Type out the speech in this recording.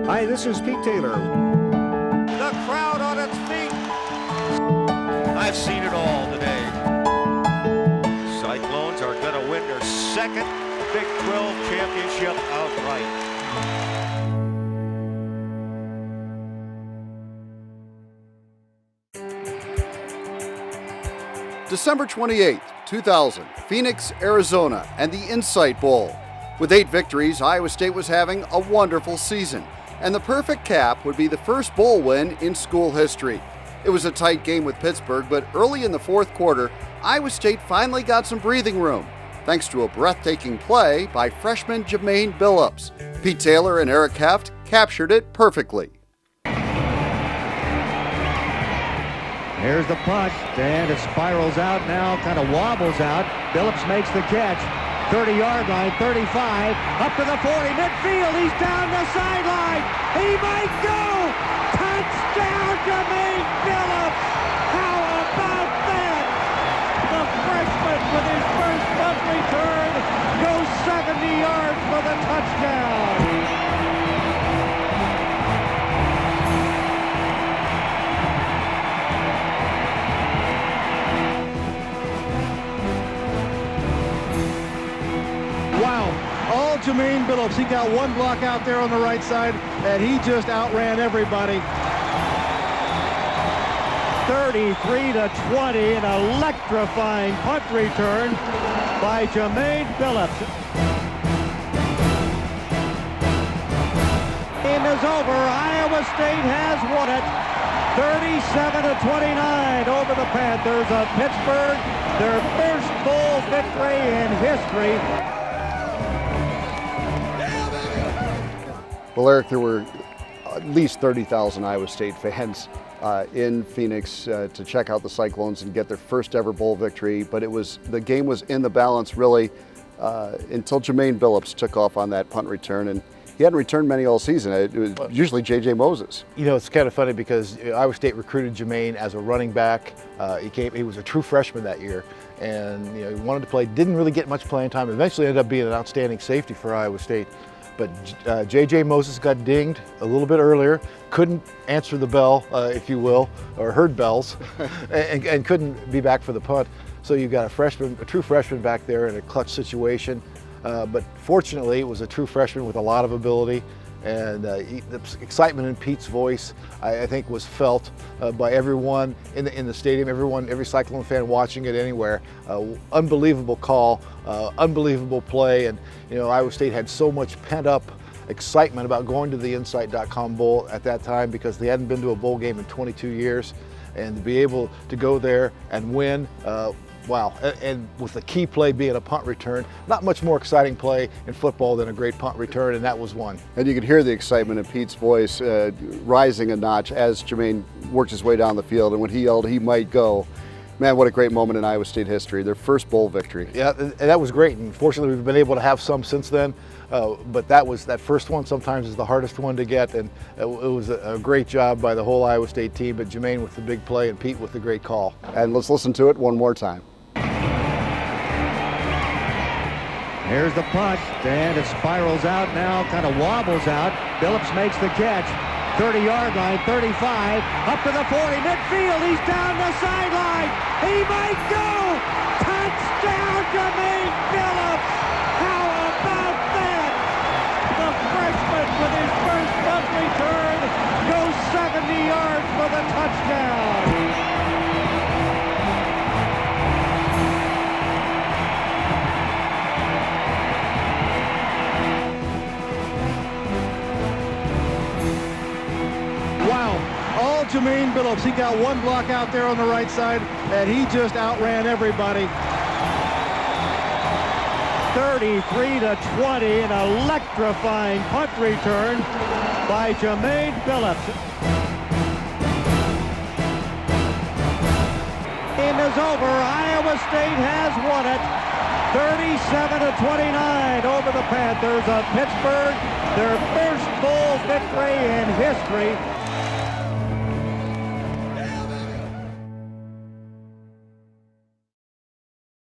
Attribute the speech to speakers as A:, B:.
A: Hi, this is Pete Taylor.
B: The crowd on its feet. I've seen it all today. Cyclones are going to win their second Big 12 championship outright.
C: December 28th, 2000, Phoenix, Arizona, and the Insight Bowl. With 8 victories, Iowa State was having a wonderful season, and the perfect cap would be the first bowl win in school history. It was a tight game with Pittsburgh, but early in the fourth quarter, Iowa State finally got some breathing room, thanks to a breathtaking play by freshman Ja'Maine Billups. Pete Taylor and Eric Heft captured it perfectly.
D: Here's the punt, and it spirals out now, kind of wobbles out. Billups makes the catch. 30-yard line, 35, up to the 40, midfield, he's down the sideline. He might go! Touchdown, Ja'Maine Billups! How about that? The freshman with his first punt return goes 70 yards for the touchdown. Wow, all Ja'Maine Billups. He got one block out there on the right side, and he just outran everybody. 33-20, an electrifying punt return by Ja'Maine Billups. Game is over. Iowa State has won it. 37-29 over the Panthers of Pittsburgh. Their first bowl victory in history.
C: Well, Eric, there were at least 30,000 Iowa State fans in Phoenix to check out the Cyclones and get their first ever bowl victory, but the game was in the balance really until Ja'Maine Billups took off on that punt return, and he hadn't returned many all season. It was usually J.J. Moses.
E: You know, it's kind of funny because Iowa State recruited Ja'Maine as a running back. He was a true freshman that year, and he wanted to play, didn't really get much playing time, eventually ended up being an outstanding safety for Iowa State. But J.J. Moses got dinged a little bit earlier, couldn't answer the bell, if you will, or heard bells, and couldn't be back for the punt. So you've got a true freshman back there in a clutch situation. But fortunately, it was a true freshman with a lot of ability, and the excitement in Pete's voice, I think, was felt by everyone in the stadium, every Cyclone fan watching it anywhere. Unbelievable call, unbelievable play, and Iowa State had so much pent-up excitement about going to the Insight.com Bowl at that time because they hadn't been to a bowl game in 22 years, and to be able to go there and win. Wow, and with the key play being a punt return, not much more exciting play in football than a great punt return, and that was one.
C: And you could hear the excitement in Pete's voice rising a notch as Ja'Maine worked his way down the field, and when he yelled, "He might go." Man, what a great moment in Iowa State history, their first bowl victory.
E: Yeah, and that was great, and fortunately we've been able to have some since then, but that first one sometimes is the hardest one to get, and it was a great job by the whole Iowa State team, but Ja'Maine with the big play and Pete with the great call.
C: And let's listen to it one more time.
D: Here's the punt, and it spirals out now, kind of wobbles out. Billups makes the catch. 30-yard line, 35, up to the 40, midfield, he's down the sideline. He might go! Touchdown, Ja'Maine Billups! How about that? The freshman with his first punt return goes 70 yards for the touchdown. All Ja'Maine Billups. He got one block out there on the right side, and he just outran everybody. 33-20, an electrifying punt return by Ja'Maine Billups. Game is over. Iowa State has won it. 37-29 over the Panthers of Pittsburgh. Their first bowl victory in history.